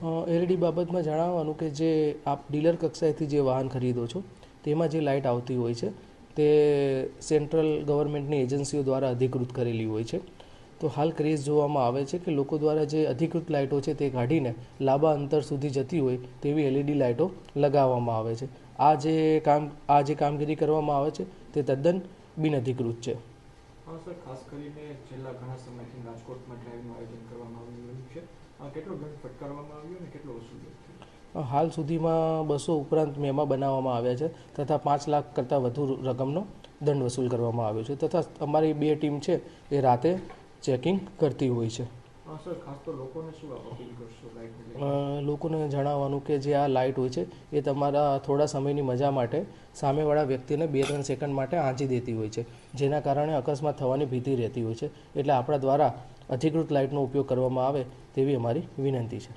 LED બાબતમાં જણાવવાનું કે જે આપ ડીલર કક્ષાએથી જે વાહન ખરીદો છો તેમાં જે લાઇટ આવતી હોય છે તે સેન્ટ્રલ ગવર્મેન્ટની એજન્સીઓ દ્વારા અધિકૃત કરેલી હોય છે. તો હાલ ક્રેઝ જોવામાં આવે છે કે લોકો દ્વારા જે અધિકૃત લાઇટો છે તે કાઢીને લાંબા અંતર સુધી જતી હોય તેવી એલઈડી લાઇટો લગાવવામાં આવે છે. આ જે કામગીરી કરવામાં આવે છે તે તદ્દન બિનઅધિકૃત છે. હા સર, ખાસ કરીને છેલ્લા ઘણા સમયથી રાજકોટમાં ડ્રાઇવનું આયોજન કરવામાં આવ્યું છે. કેટલો દંડ ફટકારવામાં આવ્યો અને કેટલો વસૂલ? હાલ સુધીમાં 200 ઉપરાંત મેમા બનાવવામાં આવ્યા છે તથા 5 લાખ કરતાં વધુ રકમનો દંડ વસૂલ કરવામાં આવ્યો છે તથા અમારી 2 ટીમ છે એ રાતે ચેકિંગ કરતી હોય છે. સર, ખાસ તો લોકોને શું અપીલ કરશો? લોકોને જણાવવાનું કે જે આ લાઇટ હોય છે એ તમારા થોડા સમયની મજા માટે સામેવાળા વ્યક્તિને 2-3 સેકન્ડ માટે આંચી દેતી હોય છે, જેના કારણે અકસ્માત થવાની ભીતિ રહેતી હોય છે. એટલે આપણા દ્વારા અધિકૃત લાઇટનો ઉપયોગ કરવામાં આવે તેવી અમારી વિનંતી છે.